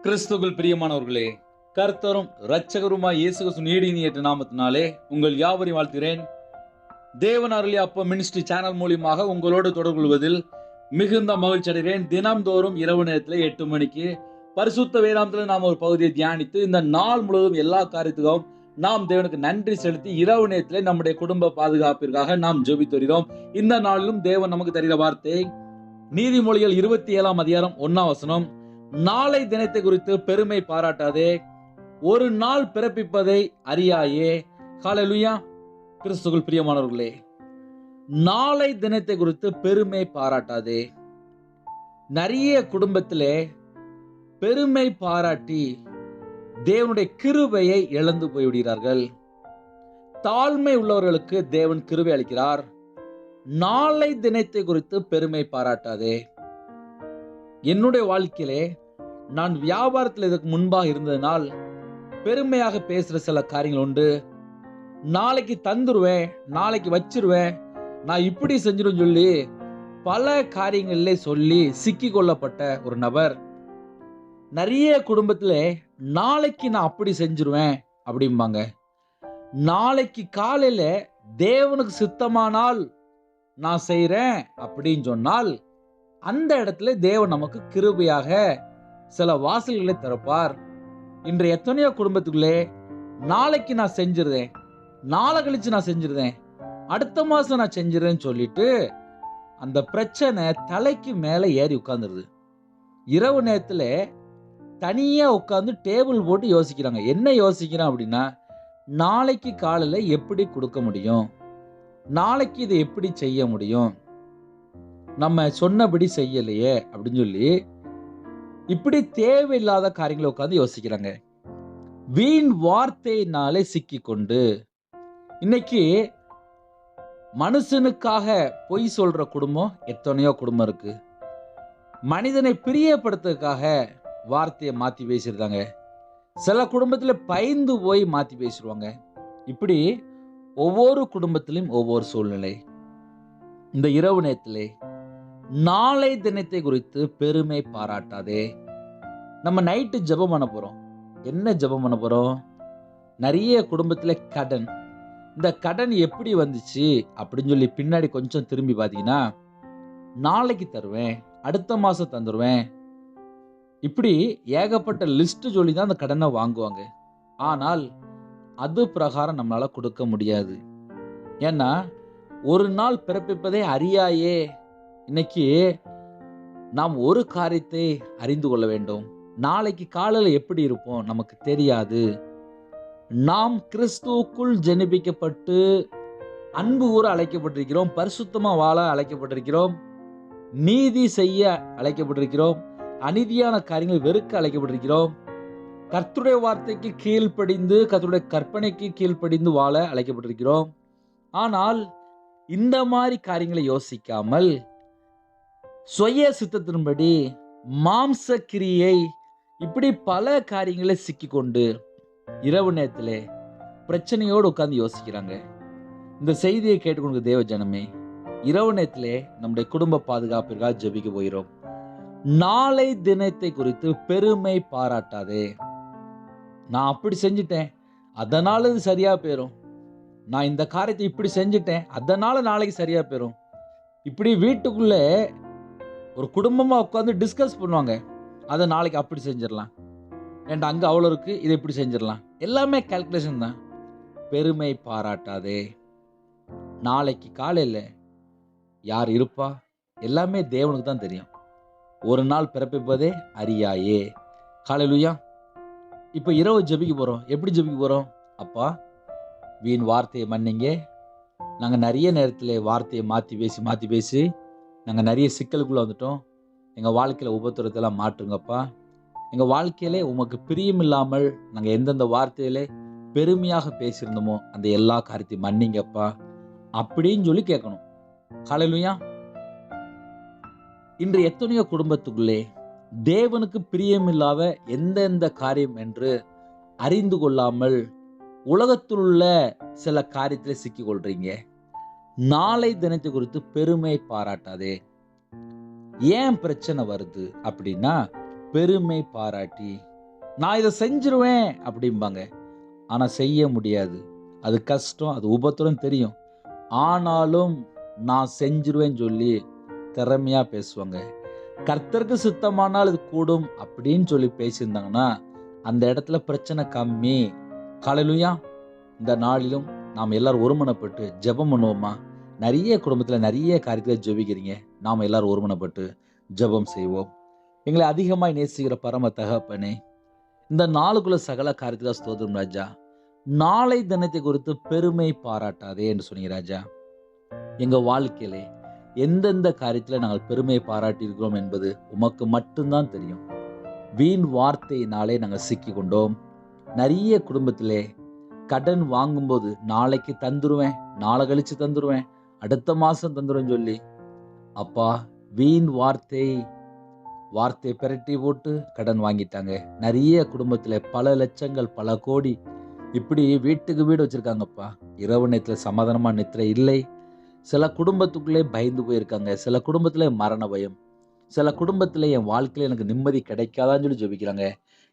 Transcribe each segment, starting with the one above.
கிறிஸ்துவுக்குள் பிரியமானவர்களே, கர்த்தரும் இரட்சகருமாய் இயேசு கிறிஸ்துவின் நீடிய நாமத்தினாலே உங்கள் யாவரையும் வாழ்த்துகிறேன். தேவன் அருளிய அப்பம் மினிஸ்ட்ரி சேனல் மூலியமாக உங்களோடு தொடர்பு கொள்வதில் மிகுந்த மகிழ்ச்சி அடைகிறேன். தினம்தோறும் இரவு நேரத்தில் 8 மணிக்கு பரிசுத்த வேதாந்தத்தில் நாம் ஒரு பகுதியை தியானித்து இந்த நாள் முழுவதும் எல்லா காரியத்துக்கும் நாம் தேவனுக்கு நன்றி செலுத்தி இரவு நேரத்தில் நம்முடைய குடும்ப பாதுகாப்பிற்காக நாம் ஜெபித்து வருகிறோம். இந்த நாளிலும் தேவன் நமக்கு தருகிற வார்த்தை நீதிமொழிகள் 27ஆம் அதிகாரம் 1ஆம் வசனம். நாளை தினத்தை குறித்து பெருமை பாராட்டாதே, ஒரு நாள் பிறப்பிப்பதை அறியாயே. ஹல்லேலூயா. கிறிஸ்துவுக்குள் பிரியமானவர்களே, நாளை தினத்தை குறித்து பெருமை பாராட்டாதே. நிறைய குடும்பத்திலே பெருமை பாராட்டி தேவனுடைய கிருபையை இழந்து போய்விடுகிறார்கள். தாழ்மை உள்ளவர்களுக்கு தேவன் கிருபை அளிக்கிறார். நாளை தினத்தை குறித்து பெருமை பாராட்டாதே. என்னுடைய வாழ்க்கையிலே நான் வியாபாரத்தில் இதற்கு முன்பாக இருந்ததனால் பெருமையாக பேசுற சில காரியங்கள் உண்டு. நாளைக்கு தந்துருவேன், நாளைக்கு வச்சிருவேன், நான் இப்படி செஞ்சிடும் சொல்லி பல காரியங்களிலே சொல்லி சிக்கி கொள்ளப்பட்ட ஒரு நபர். நிறைய குடும்பத்துல நாளைக்கு நான் அப்படி செஞ்சிருவேன் அப்படிம்பாங்க. நாளைக்கு காலையில தேவனுக்கு சித்தமானால் நான் செய்றேன் அப்படின்னு சொன்னால் அந்த இடத்துல தேவன் நமக்கு கிருபையாக சில வாசல்களை திறப்பார். இன்று எத்தனையோ குடும்பத்துக்குள்ளே நாளைக்கு நான் செஞ்சிருந்தேன், நாளை கழிச்சு நான் செஞ்சிருந்தேன், அடுத்த மாசம் நான் செஞ்சிருந்தேன்னு சொல்லிட்டு அந்த பிரச்சனை தலைக்கு மேல ஏறி உட்கார்ந்துருது. இரவு நேரத்துல தனியா உட்கார்ந்து டேபிள் போட்டு யோசிக்கிறாங்க. என்ன யோசிக்கிறான் அப்படின்னா, நாளைக்கு காலையில எப்படி கொடுக்க முடியும், நாளைக்கு இதை எப்படி செய்ய முடியும், நம்ம சொன்னபடி செய்யலையே அப்படின்னு சொல்லி இப்படி தேவையில்லாத காரியங்களை உட்கார்ந்து யோசிக்கிறாங்க. வீண் வார்த்தையினாலே சிக்கி கொண்டு இன்னைக்கு மனுஷனுக்காக பொய் சொல்ற குடும்பம் எத்தனையோ குடும்பம் இருக்கு. மனிதனை பிரியப்படுத்துறதுக்காக வார்த்தையை மாத்தி பேசிடுறாங்க. சில குடும்பத்துல பயந்து போய் மாத்தி பேசிடுவாங்க. இப்படி ஒவ்வொரு குடும்பத்திலும் ஒவ்வொரு சூழ்நிலை. இந்த இரவு நேரத்திலே நாளை தினத்தை குறித்து பெருமை பாராட்டாதே. நம்ம நைட்டு ஜெபம் பண்ண போறோம். என்ன ஜெபம் பண்ண போறோம்? நிறைய குடும்பத்துல கடன். இந்த கடன் எப்படி வந்துச்சு அப்படின்னு சொல்லி பின்னாடி கொஞ்சம் திரும்பி பார்த்தீங்கன்னா, நாளைக்கு தருவேன், அடுத்த மாசம் தந்துருவேன், இப்படி ஏகப்பட்ட லிஸ்ட் சொல்லி தான் அந்த கடனை வாங்குவாங்க. ஆனால் அது பிரகாரம் நம்மளால கொடுக்க முடியாது. ஏன்னா ஒரு நாள் பிறப்பிப்பதை அறியாயே. இன்னைக்கு நாம் ஒரு காரியத்தை அறிந்து கொள்ள வேண்டும். நாளைக்கு காலையில் எப்படி இருப்போம் நமக்கு தெரியாது. நாம் கிறிஸ்துவுக்குள் ஜெனிபிக்கப்பட்டு அன்பு கூற அழைக்கப்பட்டிருக்கிறோம், பரிசுத்தமா வாழ அழைக்கப்பட்டிருக்கிறோம், நீதி செய்ய அழைக்கப்பட்டிருக்கிறோம், அநீதியான காரியங்களை வெறுக்க அழைக்கப்பட்டிருக்கிறோம், கர்த்தருடைய வார்த்தைக்கு கீழ்ப்படிந்து கர்த்தருடைய கற்பனைக்கு கீழ்ப்படிந்து வாழ அழைக்கப்பட்டிருக்கிறோம். ஆனால் இந்த மாதிரி காரியங்களை யோசிக்காமல் சுய சித்தத்தின்படி மாம்ச கிரியை இப்படி பல காரியங்களை சிக்கிக்கொண்டு இரவு நேரத்திலே பிரச்சனையோடு உட்கார்ந்து யோசிக்கிறாங்க. இந்த செய்தியை கேட்டுக்கொண்டு தேவ ஜனமே, இரவு நேரத்திலே நம்முடைய குடும்ப பாதுகாப்பிற்காக ஜெபிக்க போகிறோம். நாளை தினத்தை குறித்து பெருமை பாராட்டாதே. நான் அப்படி செஞ்சிட்டேன், அதனால இது சரியா போயிடும், நான் இந்த காரியத்தை இப்படி செஞ்சிட்டேன், அதனால நாளைக்கு சரியா போயிடும். இப்படி வீட்டுக்குள்ள ஒரு குடும்பமா உட்காந்து டிஸ்கஸ் பண்ணுவாங்க. அதை நாளைக்கு அப்படி செஞ்சிடலாம், ஏன்டா அங்க அவ்வளோ இருக்கு, இதை இப்படி செஞ்சிடலாம். எல்லாமே கால்குலேஷன் தான். பெருமை பாராட்டாதே. நாளைக்கு காலையில யார் இருப்பா எல்லாமே தேவனுக்கு தான் தெரியும். ஒரு நாள் பிறப்பிப்பதே அறியாயே. ஹல்லேலூயா. இப்போ இரவு ஜெபிக்க போறோம். எப்படி ஜெபிக்க போறோம்? அப்பா, வீண் வார்த்தையை மன்னிங்க. நாங்கள் நிறைய நேரத்தில் வார்த்தையை மாற்றி பேசி நாங்கள் நிறைய சிக்கலுக்குள்ளே வந்துட்டோம். எங்கள் வாழ்க்கையில் உபத்திரத்தெல்லாம் மாற்றுங்கப்பா. எங்கள் வாழ்க்கையிலே உமக்கு பிரியமில்லாமல் நாங்கள் எந்தெந்த வார்த்தையிலே பெருமையாக பேசியிருந்தோமோ அந்த எல்லா காரியத்தையும் மன்னிங்கப்பா அப்படின்னு சொல்லி கேட்கணும். ஹல்லேலூயா. இன்று எத்தனையோ குடும்பத்துக்குள்ளே தேவனுக்கு பிரியமில்லாத எந்தெந்த காரியம் என்று அறிந்து கொள்ளாமல் உலகத்தில் உள்ள சில காரியத்தில் சிக்கி கொள்றீங்க. நாளை தினத்தை குறித்து பெருமை பாராட்டாதே. ஏன் பிரச்சனை வருது அப்படின்னா, பெருமை பாராட்டி நான் இதை செஞ்சிருவேன் அப்படிம்பாங்க. ஆனா செய்ய முடியாது. அது கஷ்டம், அது உபத்திரம் தெரியும். ஆனாலும் நான் செஞ்சிருவேன்னு சொல்லி திறமையா பேசுவாங்க. கர்த்தருக்கு சித்தமானால் இது கூடும் அப்படின்னு சொல்லி பேசியிருந்தாங்கன்னா, அந்த இடத்துல பிரச்சனை கம்மி. ஹல்லேலூயா. இந்த நாளிலும் நாம் எல்லாரும் ஒருமனப்பட்டு ஜெபம் பண்ணுவோமா? நிறைய குடும்பத்துல நிறைய காரியத்துல ஜெபிக்கிறீங்க. நாம எல்லாரும் ஒருமனப்பட்டு ஜெபம் செய்வோம். எங்களை அதிகமாய் நேசிக்கிற பரம தகப்பனே, இந்த நாளுக்குள்ள சகல காரியத்துல ஸ்தோத்திரம் ராஜா. நாளை தினத்தை குறித்து பெருமை பாராட்டாதே என்று சொன்னீங்க ராஜா. எங்க வாழ்க்கையிலே எந்தெந்த காரியத்துல நாங்கள் பெருமை பாராட்டி இருக்கிறோம் என்பது உமக்கு மட்டும்தான் தெரியும். வீண் வார்த்தையினாலே நாங்கள் சிக்கி கொண்டோம். நிறைய குடும்பத்திலே கடன் வாங்கும்போது நாளைக்கு தந்துருவேன், நாளை கழிச்சு தந்துருவேன், அடுத்த மாசம் தந்துருவேன்னு சொல்லி அப்பா வீண் வார்த்தை பிரட்டி போட்டு கடன் வாங்கிட்டாங்க. நிறைய குடும்பத்துல பல லட்சங்கள், பல கோடி இப்படி வீட்டுக்கு வீடு வச்சிருக்காங்கப்பா. இரவு நேரத்துல சமாதானமா நித்திரை இல்லை. சில குடும்பத்துக்குள்ளே பயந்து போயிருக்காங்க. சில குடும்பத்துல மரண பயம். சில குடும்பத்துல என் வாழ்க்கையில எனக்கு நிம்மதி கிடைக்காதான்னு சொல்லி ஜெபிக்கிறாங்க.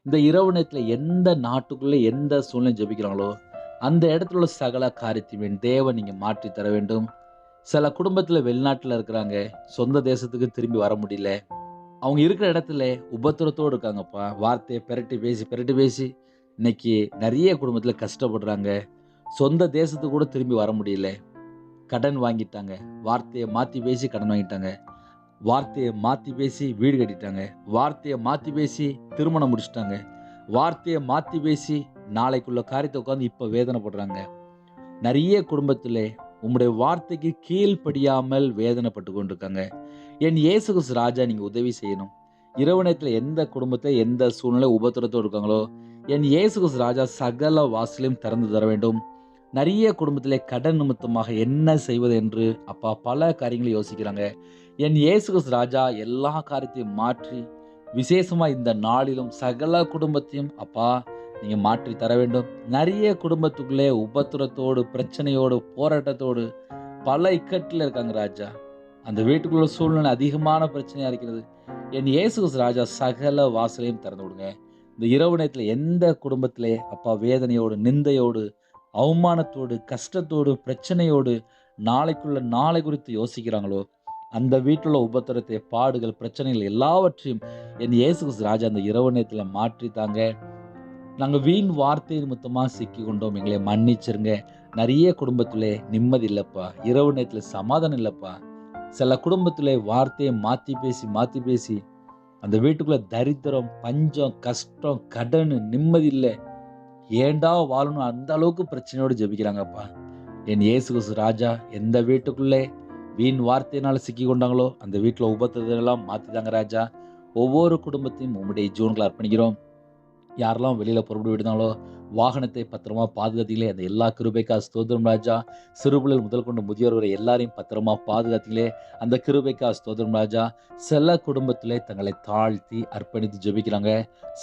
இந்த இரவு நேரத்துல எந்த நாட்டுக்குள்ள எந்த சூழ்நிலை ஜெபிக்கிறாங்களோ அந்த இடத்துல உள்ள சகல காரியத்தையும் தேவன் நீங்க மாற்றி தர வேண்டும். சில குடும்பத்துல வெளிநாட்டுல இருக்கிறாங்க. சொந்த தேசத்துக்கு திரும்பி வர முடியல. அவங்க இருக்கிற இடத்துல உபத்திரத்தோடு இருக்காங்கப்பா. வார்த்தையை பிரட்டி பேசி இன்னைக்கு நிறைய குடும்பத்துல கஷ்டப்படுறாங்க. சொந்த தேசத்துக்கு கூட திரும்பி வர முடியல. கடன் வாங்கிட்டாங்க. வார்த்தையை மாத்தி பேசி கடன் வாங்கிட்டாங்க. வார்த்தையை மாத்தி பேசி வீடு கட்டிட்டாங்க. வார்த்தையை மாத்தி பேசி திருமணம் முடிச்சிட்டாங்க. வார்த்தையை மாத்தி பேசி நாளைக்குள்ள காரியத்தை உட்காந்து இப்ப வேதனைப்படுறாங்க. நிறைய குடும்பத்திலே உம்முடைய வார்த்தைக்கு கீழ்ப்படியாமல் வேதனைப்பட்டு கொண்டிருக்காங்க. என் இயேசு கிறிஸ்து ராஜா நீங்க உதவி செய்யணும். இரவு நேரத்துல எந்த குடும்பத்தை எந்த சூழ்நிலை உபத்திரத்தோடு இருக்காங்களோ என் இயேசு கிறிஸ்து ராஜா சகல வாசலையும் திறந்து தர வேண்டும். நிறைய குடும்பத்திலே கடன் நிமித்தமாக என்ன செய்வது என்று அப்பா பல காரியங்களை யோசிக்கிறாங்க. என் இயேசு கிறிஸ்து ராஜா எல்லா காரியத்தையும் மாற்றி விசேஷமா இந்த நாளிலும் சகல குடும்பத்தையும் அப்பா நீங்க மாற்றி தர வேண்டும். நிறைய குடும்பத்துக்குள்ளே உபத்திரத்தோடு, பிரச்சனையோடு, போராட்டத்தோடு பல இக்கட்டில் இருக்காங்க ராஜா. அந்த வீட்டுக்குள்ள சூழ்நிலை அதிகமான பிரச்சனையா இருக்கிறது. என் இயேசு கிறிஸ்து ராஜா சகல வாசலையும் திறந்து விடுங்க. இந்த இரவு நேரத்துல எந்த குடும்பத்திலே அப்பா வேதனையோடு, நிந்தையோடு, அவமானத்தோடு, கஷ்டத்தோடு, பிரச்சனையோடு நாளை குறித்து யோசிக்கிறாங்களோ அந்த வீட்டுல உபத்திரத்தை, பாடுகள், பிரச்சனைகள் எல்லாவற்றையும் என் இயேசு கிறிஸ்து ராஜா அந்த இரவு நேரத்துல மாற்றி தாங்க. நாங்க வீண் வார்த்தை நிமித்தமா சிக்கி கொண்டோம். எங்களை மன்னிச்சிருங்க. நிறைய குடும்பத்திலே நிம்மதி இல்லப்பா. இரவு நேரத்துல சமாதானம் இல்லப்பா. சில குடும்பத்திலே வார்த்தையை மாத்தி பேசி அந்த வீட்டுக்குள்ள தரித்திரம், பஞ்சம், கஷ்டம், கடன், நிம்மதி இல்லை. ஏண்டா வாழணும் அந்த அளவுக்கு பிரச்சனையோடு ஜெபிக்கிறாங்கப்பா. என் இயேசு கிறிஸ்து ராஜா எந்த வீட்டுக்குள்ளே வீண் வார்த்தையினால சிக்கி கொண்டாங்களோ அந்த வீட்டுல உபத்திரத்தெல்லாம் மாத்திதாங்க ராஜா. ஒவ்வொரு குடும்பத்தையும் உம்முடைய ஜீவன்களை அர்ப்பணிக்கிறோம். யாரெல்லாம் வெளியில புறப்பட்டு விடுதாங்களோ வாகனத்தை பத்திரமா பாதுகாத்தீங்களே அந்த எல்லா கிருபைக்கா ஸ்தோத்திரம் ராஜா. சிறுபிள்ளைகள் முதல் கொண்டு முதியோர் வரை எல்லாரையும் பத்திரமா பாதுகாத்தீங்களே அந்த கிருபைக்கா ஸ்தோத்திரம் ராஜா. சில குடும்பத்திலே தங்களை தாழ்த்தி அர்ப்பணித்து ஜெபிக்கிறாங்க.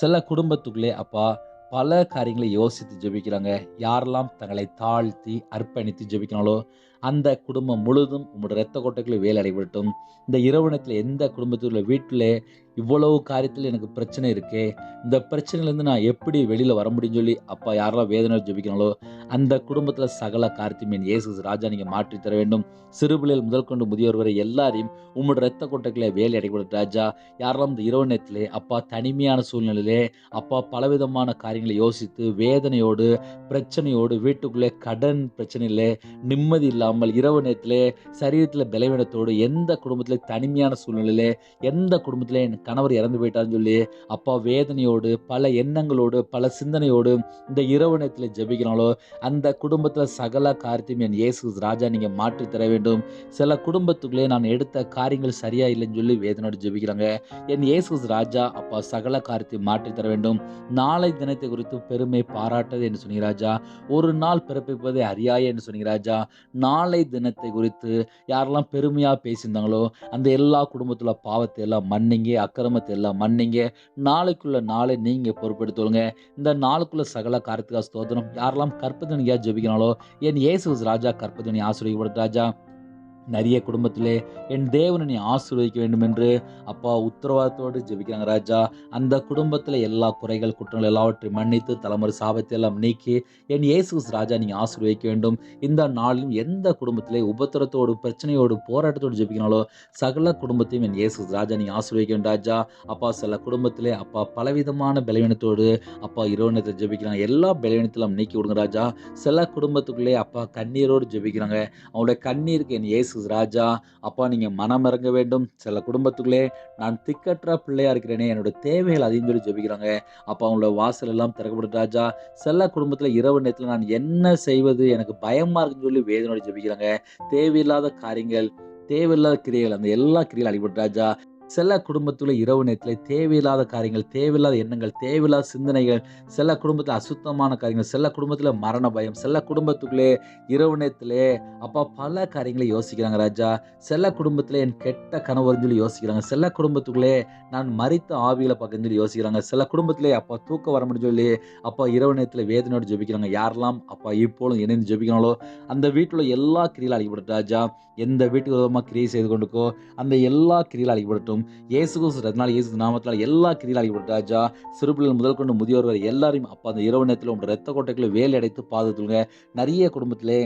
சில குடும்பத்துக்குள்ளே அப்பா பல காரியங்களை யோசித்து ஜெபிக்கிறாங்க. யாரெல்லாம் தங்களை தாழ்த்தி அர்ப்பணித்து ஜெபிக்கிறாங்களோ அந்த குடும்பம் முழுதும் உங்களுடைய இரத்த கோட்டைக்குள்ள வேலை அடைபடட்டும். இந்த இரவு நேரத்தில் எந்த குடும்பத்தில் வீட்டில் இவ்வளவு காரியத்தில் எனக்கு பிரச்சனை இருக்கே, இந்த பிரச்சனையிலேருந்து நான் எப்படி வெளியில் வர முடியும்னு சொல்லி அப்பா யாரெல்லாம் வேதனை ஜெபிக்கிறாங்களோ அந்த குடும்பத்தில் சகல காரியத்தையும் என் இயேசு ராஜா நீங்கள் மாற்றி தர வேண்டும். சிறுபிள்ளைகள் முதல் கொண்டு முதியோர் வரை எல்லாரையும் உங்களுடைய இரத்த கோட்டைக்குள்ள வேலை அடைபடும் ராஜா. யாரெல்லாம் இந்த இரவு நேரத்திலே அப்பா தனிமையான சூழ்நிலையிலே அப்பா பலவிதமான காரியங்களை யோசித்து வேதனையோடு, பிரச்சனையோடு, வீட்டுக்குள்ளே கடன் பிரச்சனையிலே நிம்மதி இல்லாமல் இரவு நேரத்திலே சரீரத்தில் பலவீனத்தோடு எந்த குடும்பத்திலே தனிமையான சூழ்நிலையிலே எந்த குடும்பத்திலே என் கணவர் இறந்து போயிட்டான்னு சொல்லி அப்பா வேதனையோடு பல எண்ணங்களோடு பல சிந்தனையோடு இந்த இரவு நேரத்தில் ஜெபிக்கிறாங்களோ அந்த குடும்பத்தில் சகல காரியத்தையும் என் இயேசு ராஜா நீங்க மாற்றி தர வேண்டும். சில குடும்பத்துக்குள்ளே நான் எடுத்த காரியங்கள் சரியா இல்லைன்னு சொல்லி வேதனையோடு ஜெபிக்கிறாங்க. என் இயேசு ராஜா அப்பா சகல காரியத்தையும் மாற்றி தர வேண்டும். நாளை தினத்தை குறித்து பெருமை பாராட்டது என்று சொன்னீங்க ராஜா. ஒரு நாள் பிறப்பிப்பதை அறியாய என்று சொன்னீங்க ராஜா. நாளை தினத்தை குறித்து யாரெல்லாம் பெருமையா பேசியிருந்தாங்களோ அந்த எல்லா குடும்பத்துல பாவத்தை எல்லாம் மன்னிங்க, அக்கிரமத்தை எல்லாம் மன்னிங்க. நாளைக்குள்ள நாளை நீங்க பொறுப்பெடுத்துங்க. இந்த நாளுக்குள்ள சகல காரியத்துக்காக ஸ்தோத்திரம். யாரெல்லாம் கற்பதனியா ஜெபிக்கிறாங்களோ என் இயேசு ராஜா கற்பதனி ஆசீர்வதிக்கப்படும் ராஜா. நிறைய குடும்பத்திலே என் தேவனை நீ ஆசீர்வதிக்க வேண்டும் என்று அப்பா உத்தரவாதத்தோடு ஜெபிக்கிறாங்க ராஜா. அந்த குடும்பத்தில் எல்லா குறைகள் குற்றங்கள் எல்லாவற்றையும் மன்னித்து தலைமுறை சாபத்தை எல்லாம் நீக்கி என் இயேசு கிறிஸ்து ராஜா நீங்க ஆசீர்வதிக்க வேண்டும். இந்த நாளிலும் எந்த குடும்பத்திலே உபத்திரத்தோடு பிரச்சனையோடு போராட்டத்தோடு ஜெபிக்கிறாங்களோ சகல குடும்பத்தையும் என் இயேசு கிறிஸ்து ராஜா நீங்க ஆசீர்வதிக்க வேண்டும் ராஜா. அப்பா சில குடும்பத்திலே அப்பா பலவிதமான பலவீனத்தோடு அப்பா இரவு நேரத்தில் ஜெபிக்கிறாங்க. எல்லா பலவீனத்திலும் நீக்கி விடுங்க ராஜா. சில குடும்பத்துக்குள்ளே அப்பா கண்ணீரோடு ஜெபிக்கிறாங்க. அவங்களுடைய கண்ணீருக்கு என் இயேசு ராஜா அப்பா நீங்க மனம் இறங்க வேண்டும். சில குடும்பத்துக்குள்ளே நான் திக்கற்ற பிள்ளையா இருக்கிறேனே, என்னோட தேவைகள் அதிகம் சொல்லி ஜெபிக்கிறாங்க. அப்பா அவங்களோட வாசல் எல்லாம் திறக்கப்படும் ராஜா. சில குடும்பத்துல இரவு நேரத்துல நான் என்ன செய்வது எனக்கு பயமா இருக்குன்னு சொல்லி வேதனோடு ஜெபிக்கிறாங்க. தேவையில்லாத காரியங்கள் தேவையில்லாத கிரியைகள் அந்த எல்லா கிரியைகளும் அடிபட்டு ராஜா. சில குடும்பத்துல இரவு நேரத்துல தேவையில்லாத காரியங்கள், தேவையில்லாத எண்ணங்கள், தேவையில்லாத சிந்தனைகள், சில குடும்பத்துல அசுத்தமான காரியங்கள், சில குடும்பத்துல மரண பயம், சில குடும்பத்துக்குள்ளே இரவு நேரத்திலே அப்பா பல காரியங்களை யோசிக்கிறாங்க ராஜா. சில குடும்பத்துல என் கெட்ட கனவுன்னு சொல்லி யோசிக்கிறாங்க. சில குடும்பத்துக்குள்ளே நான் மரித்த ஆவிகளை பார்க்கன்னு சொல்லி யோசிக்கிறாங்க. சில குடும்பத்திலே அப்பா தூக்கம் வர முடியும் சொல்லி அப்பா இரவு நேரத்துல வேதனையோடு ஜெபிக்கிறாங்க. யாரெல்லாம் அப்பா இப்போதும் இணைந்து ஜெபிக்கிறாங்களோ அந்த வீட்டுல எல்லா கிரியிலும் அழிக்கப்படும் ராஜா. எந்த வீட்டுக்கு விதமா கிரியை செய்து கொண்டுக்கோ அந்த எல்லா கிரியிலும் அழிக்கப்படட்டும். இயேசு கிறிஸ்து இயேசு நாமத்தினால எல்லா கிரியிலும் அழிக்கப்படும் ராஜா. சிறுபிள்ளைகள் முதல் கொண்டு முதியோர் வரை எல்லாரையும் அப்பா அந்த இரவு நேரத்தில் உங்க ரத்த கோட்டைக்குள்ள வேலை அடைத்து பாதுகாத்துங்க. நிறைய குடும்பத்திலே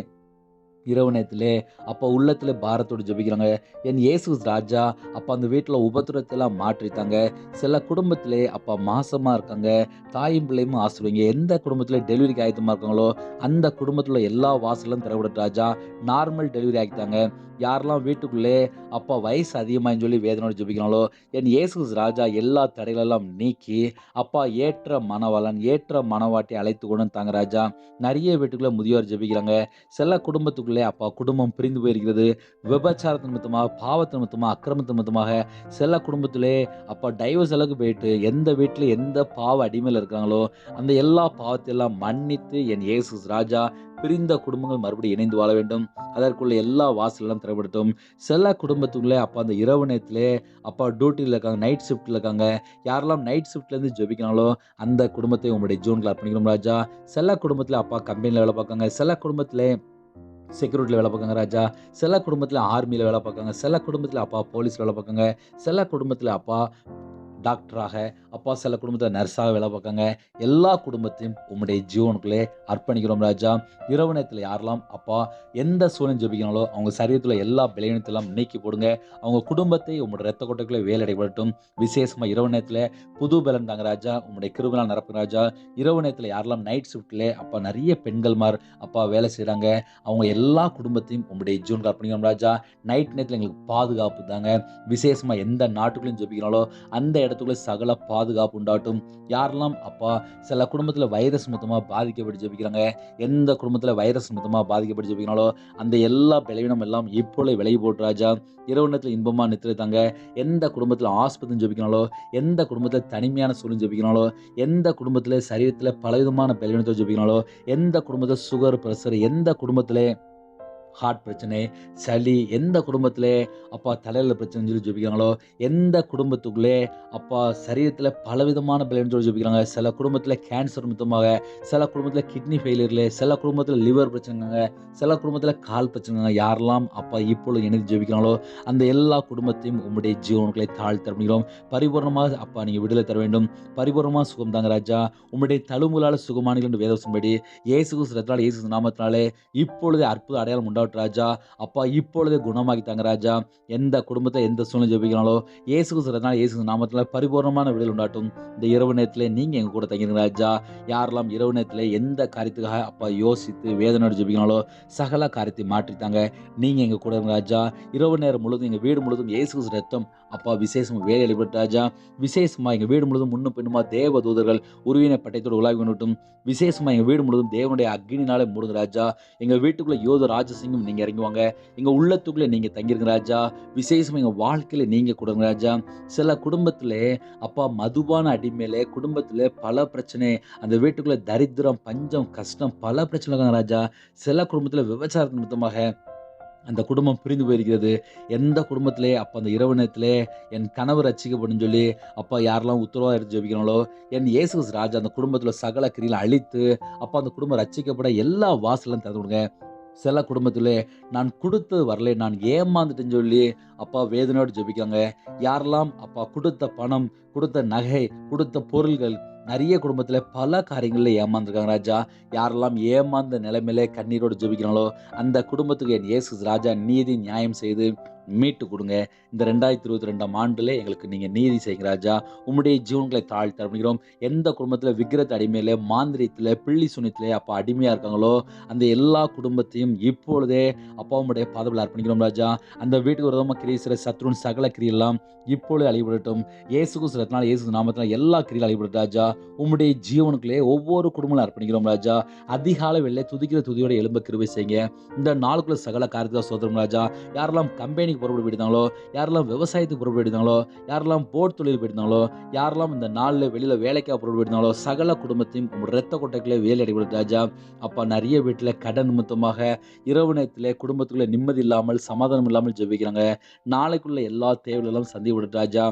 இரவு நேரத்திலே அப்பா உள்ளத்துல பாரத்தோடு ஜெபிக்கிறாங்க. என் இயேசு ராஜா அப்பா அந்த வீட்டுல உபத்திரத்தை எல்லாம் மாற்றித்தாங்க. சில குடும்பத்திலே அப்பா மாசமா இருக்காங்க. தாயும் பிள்ளையும் ஆசிர்வதிங்க. எந்த குடும்பத்திலே டெலிவரிக்கு ஆயத்தமா இருக்காங்களோ அந்த குடும்பத்துல எல்லா வாசலும் திறவிட ராஜா. நார்மல் டெலிவரி ஆகிட்டாங்க. யாரெல்லாம் வீட்டுக்குள்ளே அப்பா வயசு அதிகமாயின்னு சொல்லி வேதனோடு ஜெபிக்கிறாங்களோ என் இயேசு ராஜா எல்லா தடைகளெல்லாம் நீக்கி அப்பா ஏற்ற மணவாளன் ஏற்ற மணவாட்டி அழைத்து கொண்டு தாங்க ராஜா. நிறைய வீட்டுக்குள்ள முதியோர் ஜெபிக்கிறாங்க. சில குடும்பத்துக்குள்ளே அப்பா குடும்பம் பிரிந்து போயிருக்கிறது. விபச்சாரத்து நிமித்தமாக, பாவத்து நிமித்தமாக, அக்கிரமத்து நிமித்தமாக சில குடும்பத்திலே அப்பா டைவர்ஸ் அளவுக்கு போயிட்டு எந்த வீட்டில் எந்த பாவ அடிமையில் இருக்கிறாங்களோ அந்த எல்லா பாவத்தை எல்லாம் மன்னித்து என் இயேசு ராஜா பிரிந்த குடும்பங்கள் மறுபடியும் இணைந்து வாழ வேண்டும். அதற்குள்ள எல்லா வாசலும் திறப்படுத்தும். சில குடும்பத்துக்குள்ளே அப்பா அந்த இரவு நேரத்திலே அப்பா டியூட்டியில் இருக்காங்க, நைட் ஷிஃப்ட்டில் இருக்காங்க. யாரெல்லாம் நைட் ஷிஃப்ட்லேருந்து ஜெபிக்கிறாங்களோ அந்த குடும்பத்தை உங்களுடைய ஜூன்ல அர்ப்பணிக்கிறோம் ராஜா. சில குடும்பத்தில் அப்பா கம்பெனியில் வேலை பார்க்காங்க. சில குடும்பத்தில் செக்யூரிட்டியில் வேலை பார்க்காங்க ராஜா. சில குடும்பத்தில் ஆர்மியில் வேலை பார்க்காங்க. சில குடும்பத்தில் அப்பா போலீஸ் வேலை பார்க்காங்க. சில குடும்பத்தில் அப்பா டாக்டராக அப்பா சில குடும்பத்தில் நர்ஸாக வேலை பார்க்காங்க. எல்லா குடும்பத்தையும் உம்முடைய ஜீவனுக்குள்ளே அர்ப்பணிக்கிறோம் ராஜா. இரவு நேரத்தில் யாரெல்லாம் அப்பா எந்த சூழ்நிலை ஜெபிக்கிறாங்களோ அவங்க சரீரத்தில் எல்லா பலவீனத்தையும் நீக்கி போடுங்க. அவங்க குடும்பத்தை உம்முடைய ரத்த கொட்டைக்குள்ளே வேலையடைபடட்டும். விசேஷமாக இரவு நேரத்தில் புது பலன் தாங்க ராஜா. உம்முடைய கிருபையால் நிரப்புங்க ராஜா. இரவு நேரத்தில் யாரெல்லாம் நைட் ஷிஃப்ட்டில் அப்பா நிறைய பெண்கள்மார் அப்பா வேலை செய்கிறாங்க. அவங்க எல்லா குடும்பத்தையும் உம்முடைய ஜீவனுக்கு அர்ப்பணிக்கிறோம் ராஜா. நைட் நேரத்தில் எங்களுக்கு பாதுகாப்பு தாங்க. விசேஷமாக எந்த நாட்டுக்குள்ளேயும் ஜெபிக்கிறாங்களோ அந்த இடத்துக்குள்ளே சகல பாதுகாப்பு உண்டாட்டும். யாரெல்லாம் அப்பா சில குடும்பத்தில் வைரஸ் மொத்தமாக பாதிக்கப்பட்டு ஜெபிக்கிறாங்க. எந்த குடும்பத்தில் வைரஸ் மொத்தமாக பாதிக்கப்பட்டு ஜெபிக்கிறாங்களோ அந்த எல்லா பலவீனம் எல்லாம் இப்பொழுது விலகி போட்டு ராஜா. இரவு நேரத்தில் இன்பமாக நித்திரை தாங்க. எந்த குடும்பத்தில் ஆஸ்பத்திரி ஜெபிக்கிறாங்களோ எந்த குடும்பத்தில் தனிமையான சூழ்நிலை ஜெபிக்கிறாங்களோ எந்த குடும்பத்தில் சரீரத்தில் பலவிதமான பலவீனத்தை ஜெபிக்கிறாங்களோ எந்த குடும்பத்தில் சுகர் பிரஷர் எந்த குடும்பத்தில் ஹார்ட் பிரச்சனை சளி எந்த குடும்பத்திலே அப்பா தலையில் பிரச்சனை சொல்லி ஜெபிக்கிறாங்களோ எந்த குடும்பத்துக்குள்ளே அப்பா சரீரத்தில் பலவிதமான பலவீனம் சொல்லி ஜெபிக்கிறாங்க. சில குடும்பத்தில் கேன்சர் நிமித்தமாக, சில குடும்பத்தில் கிட்னி ஃபெயிலியர்ல, சில குடும்பத்தில் லிவர் பிரச்சனைங்க, சில குடும்பத்தில் கால் பிரச்சனைங்க. யாரெல்லாம் அப்பா இப்பொழுது இணைந்து ஜெபிக்கிறாங்களோ அந்த எல்லா குடும்பத்தையும் உம்முடைய ஜீவனுக்களை தாழ்த்தப்படுகிறோம். பரிபூர்ணமாக அப்பா நீங்கள் விடுதலை தர வேண்டும். பரிபூர்ணமாக சுகம் தாங்க ராஜா. உம்முடைய தழும்புகளால் சுகமானீர்கள் என்று வேதவசன்படி இயேசு கிறிஸ்து இயேசு நாமத்தினாலே இப்பொழுது அற்புத அடையாளம் உண்டாவட்டும் ராஜா. அப்பா இப்பொழுதே குணமாக்கித்தாங்க ராஜா. எந்த குடும்பத்தை எந்த சூழ்நிலை ஜெபிக்கிறாங்களோ இயேசு கிறிஸ்து இயேசு நாமத்தினால பரிபூர்ணமான விடுதலை உண்டாட்டும். இந்த இரவு நேரத்தில் நீங்க எங்க கூட தங்கிருங்க ராஜா. யாரெல்லாம் இரவு நேரத்தில் எந்த காரியத்துக்காக அப்பா யோசித்து வேதனையோடு ஜெபிக்கிறாங்களோ சகல காரியத்தை மாற்றித்தாங்க. நீங்க எங்க கூட இருங்க ராஜா. இரவு நேரம் முழுவதும் எங்க வீடு முழுவதும் இயேசு கிறிஸ்து ரத்தம் அப்பா விசேஷமா வேலை அளிப்பட்டு ராஜா. விசேஷமா எங்க வீடு முழுவதும் முன்னும் பின்னுமா தேவ தூதர்கள் உருவின பட்டயத்தோடு உலாவி கொண்டுட்டும். விசேஷமா எங்க வீடு முழுவதும் தேவனுடைய அக்னினாலே மூடுங்க ராஜா. எங்க வீட்டுக்குள்ள யோத ராஜசிங்கம் நீங்க இறங்குவாங்க. எங்க உள்ளத்துக்குள்ள நீங்க தங்கிருங்க ராஜா. விசேஷமா எங்க வாழ்க்கையில நீங்க கொடுங்க ராஜா. சில குடும்பத்திலே அப்பா மதுபான அடிமையிலே குடும்பத்திலே பல பிரச்சனை, அந்த வீட்டுக்குள்ள தரித்திரம் பஞ்சம் கஷ்டம் பல பிரச்சனை இருக்காங்க ராஜா. சில குடும்பத்துல விபச்சாரத்து நிமித்தமாக அந்த குடும்பம் பிரிந்து போயிருக்கிறது. எந்த குடும்பத்திலே அப்போ அந்த இரவு நேரத்திலே என் கனவு ரட்சிக்கப்படும் சொல்லி அப்பா யாரெல்லாம் உத்தரவாக எடுத்து ஜெபிக்கிறாங்களோ என் இயேசு ராஜா அந்த குடும்பத்தில் சகல கிரியில் அழித்து அப்பா அந்த குடும்பம் ரட்சிக்கப்பட எல்லா வாசலும் திறந்து விடுங்க. சில குடும்பத்திலே நான் கொடுத்தது வரல, நான் ஏமாந்துட்டேன்னு சொல்லி அப்பா வேதனையோடு ஜெபிக்கிறாங்க. யாரெல்லாம் அப்பா கொடுத்த பணம், கொடுத்த நகை, கொடுத்த பொருள்கள், நிறைய குடும்பத்தில் பல காரியங்களில் ஏமாந்துருக்காங்க ராஜா. யாரெல்லாம் ஏமாந்த நிலைமையில கண்ணீரோடு ஜெபிக்கிறாங்களோ அந்த குடும்பத்துக்கு என் இயேசு ராஜா நீதி நியாயம் செய்து மீட்டு கொடுங்க. இந்த 2022ஆம் ஆண்டுல எங்களுக்கு நீங்க நீதி செய்யுங்க ராஜா. உம்முடைய ஜீவன்களை தாழ்த்தி அர்ப்பணிக்கிறோம். எந்த குடும்பத்தில் விக்கிரத்து அடிமையில, மாந்திரியத்தில், பிள்ளி சுனியத்திலே அப்பா அடிமையா இருக்காங்களோ அந்த எல்லா குடும்பத்தையும் இப்பொழுதே அப்பா உம்முடைய பாதத்தில் அர்ப்பணிக்கிறோம் ராஜா. அந்த வீட்டுக்கு விரோதமாக கிரியை செய்கிற சத்ருவின் சகல கிரியெல்லாம் இப்பொழுது அழிபடட்டும். இயேசு கிறிஸ்துவினால், இயேசு நாமத்தினால் எல்லா கிரியும் அழிபடட்டும் ராஜா. உம்முடைய ஜீவனுக்குள்ளே ஒவ்வொரு குடும்பங்களும் அர்ப்பணிக்கிறோம் ராஜா. அதிகாலை வெள்ளை துதிக்கிற துதியோட எழும்ப கிருபை செய்யுங்க. இந்த நாளுக்குள்ள சகல காரியத்தை சோதரம் ராஜா. யாரெல்லாம் கம்பெனிக்கு புறப்பட்டு போயிருந்தாங்களோ, யாரெல்லாம் விவசாயத்துக்கு புறப்பட்டு போயிருந்தாங்களோ, யாரெல்லாம் போட் தொழில் போயிருந்தாங்களோ, யாரெல்லாம் இந்த நாளில் வெளியில வேலைக்காக புறப்பட்டு போயிருந்தாங்களோ சகல குடும்பத்தையும் ரத்த கொட்டைகளே வேலை அடைபடுது ராஜா. அப்பா நிறைய வீட்டில் கடன் நிமித்தமாக இரவு நேரத்தில் குடும்பத்துக்குள்ள நிம்மதி இல்லாமல் சமாதானம் இல்லாமல் ஜெபிக்கிறாங்க. நாளைக்குள்ள எல்லா தேவைகளும் சந்தி விடுது ராஜா.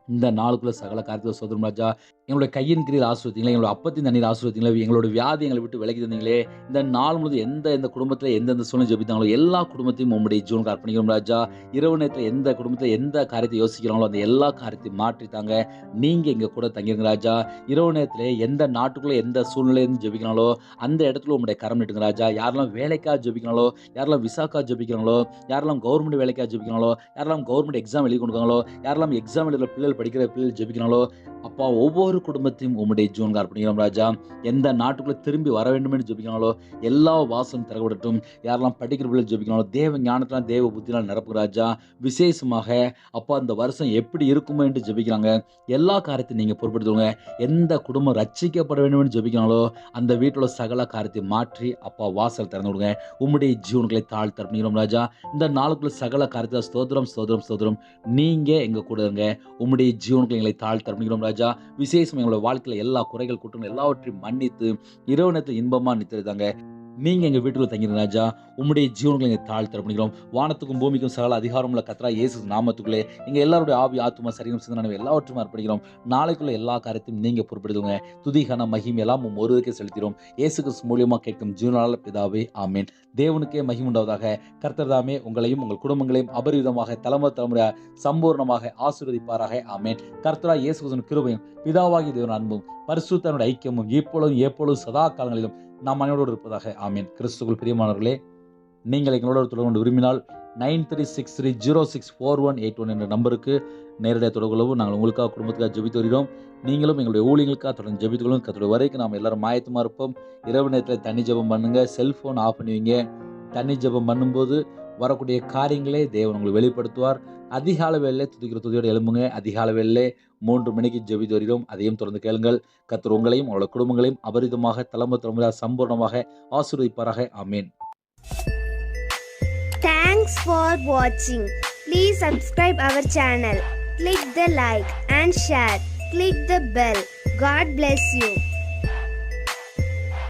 இந்த நாளுக்குள்ள சகல காரியத்தை சோதரம் ராஜா. எங்களுடைய கையின் கிரியில் ஆசீர்வதிங்களே, எங்களோட அப்பத்தின் தண்ணீர் ஆசீர்வதிங்களே, எங்களோட வியாதி எங்களை விட்டு விலகி தந்தீங்களே. இந்த நாள் முழுவதும் எந்த குடும்பத்தில் எந்தெந்த சூழ்நிலை ஜெபித்தாங்களோ எல்லா குடும்பத்தையும் உம்முடைய ஜீவனுக்கு அர்ப்பணிக்கிறோம் ராஜா. இரவு நேரத்தில் எந்த குடும்பத்தில் எந்த காரியத்தை யோசிக்கிறாங்களோ அந்த எல்லா காரியத்தையும் மாற்றித்தாங்க. நீங்க எங்க கூட தங்கிருங்க ராஜா. இரவு நேரத்தில் எந்த நாட்டுக்குள்ள எந்த சூழ்நிலையிருந்து ஜெபிக்கிறாங்களோ அந்த இடத்துல உம்முடைய கரம் நீட்டுங்க ராஜா. யாரெல்லாம் வேலைக்காக ஜெபிக்கிறாங்களோ, யாரெல்லாம் விசாக்காக ஜெபிக்கிறாங்களோ, யாரெல்லாம் கவர்மெண்ட் வேலைக்காக ஜெபிக்கிறாங்களோ, யாரெல்லாம் கவர்மெண்ட் எக்ஸாம் எழுதி கொடுக்காங்களோ, யாரெல்லாம் எக்ஸாம் எழுதுகிற பிள்ளைகள் படிக்கிற பிள்ளைகள் ஜெபிக்கிறாங்களோ அப்பா ஒவ்வொரு குடும்பத்தையும் உம்முடைய ஜீவனுக்கு அர்ப்பணிக்கிறோம் ராஜா. எந்த நாட்டுக்குள்ள திரும்பி வர வேண்டும் என்று ஜெபிக்கிறாங்களோ எல்லா வாசலும் திறக்கப்படட்டும். யாரெல்லாம் படிக்கிற பிள்ளைகள் ஜெபிக்கிறாங்களோ தேவ ஞானத்தினால் தேவ புத்தினால் நிரப்பு ராஜா. விசேஷமாக அப்பா அந்த வருஷம் எப்படி இருக்குமோ என்று ஜெபிக்கிறாங்க. எல்லா காரியத்தையும் நீங்க பொறுப்படுத்துவங்க. எந்த குடும்பம் ரட்சிக்கப்பட வேண்டும் என்று ஜெபிக்கிறாங்களோ அந்த வீட்டோட சகல காரியத்தை மாற்றி அப்பா வாசல் திறந்து விடுங்க. உம்முடைய ஜீவன்களை தாழ்த்தி அர்ப்பணிக்கிறோம் ராஜா. இந்த நாளுக்குள்ள சகல காரியத்தை ஸ்தோத்திரம் ஸ்தோத்திரம் ஸ்தோத்திரம். நீங்க எங்க கூட இருங்க. உம்முடைய ஜீவன்களை எங்களை தாழ்த்தி அர்ப்பணிக்கிறோம் ராஜா. விசேஷம் எங்களோட வாழ்க்கையில எல்லா குறைகள் குற்றங்கள் எல்லாவற்றையும் மன்னித்து இரவு நேரத்தில் இன்பமா நிறுத்தாங்க. நீங்க எங்க வீட்டுக்குள்ள தங்கிருங்க ராஜா. உம்முடைய ஜீவன்களை எங்க தாழ்த்தி அர்ப்பணிக்கிறோம். வானத்துக்கும் பூமிக்கும் சகல அதிகாரமுள்ள கர்த்தரா இயேசு நாமத்துக்குள்ளே எங்க எல்லாருடைய ஆவி ஆத்துமா சரீரம் சிந்தனை எல்லாவற்றையும் அர்ப்பணிக்கிறோம். நாளைக்குள்ள எல்லா காரியத்தையும் நீங்க பொறுப்படுத்துங்க. துதிகான மகிமை எல்லாம் ஒருவருக்கே செலுத்திடும். இயேசு கிறிஸ்து மூலியமா கேட்கும் ஜீவனால பிதாவே ஆமேன். தேவனுக்கே மகிமை உண்டாவதாக. கர்த்தர் தாமே உங்களையும் உங்கள் குடும்பங்களையும் அபரிவிதமாக தலைமுறை சம்பூர்ணமாக ஆசீர்வதிப்பாராக ஆமேன். கர்த்தரா இயேசு கிறிஸ்துவின் கிருபையும் பிதாவாகிய தேவன் அன்பும் பரிசுத்தனுடைய ஐக்கியமும் எப்பொழுதும் சதா காலங்களிலும் நாம் அனைவரோடு இருப்பதாக ஆமீன். கிறிஸ்துவுக்குள் பிரியமானவர்களே, நீங்கள் எங்களோட தொடர்பு கொண்டு விரும்பினால் 9363064181 என்ற நம்பருக்கு நேரடியாக தொடர்பு கொள்ளவும். நாங்கள் உங்களுக்காக குடும்பத்துக்காக ஜெபித்து வருகிறோம். நீங்களும் எங்களுடைய ஊழியர்களுக்காக தொடர்ந்து ஜெபித்துக்கொள்ளும். கர்த்தருடைய வரைக்கும் நாம் எல்லாரும் ஆயத்தமாக இருப்போம். இரவு நேரத்தில் தண்ணி ஜெபம் பண்ணுங்க. செல்போன் ஆஃப் பண்ணுவீங்க. தண்ணி ஜெபம் பண்ணும்போது வரக்கூடிய காரியங்களே தேவன் உங்களுக்கு வெளிப்படுத்துவார். அதிகாலை வேளையிலே துதிக்கிற துதியோடு எழும்புங்க. அதிகாலை வேளையிலே 3 மணிக்கு ஜெபித்து வருகிறோம். அதையும் தொடர்ந்து கேளுங்கள். கர்த்தர் உங்களையும் உங்களோட குடும்பங்களையும் அபரிதமாக தலைமுறை சம்பூர்ணமாக ஆசீர்வதிப்பாராக ஆமீன். Thanks for watching. Please subscribe our channel. Click the like and share. Click the bell. God bless you.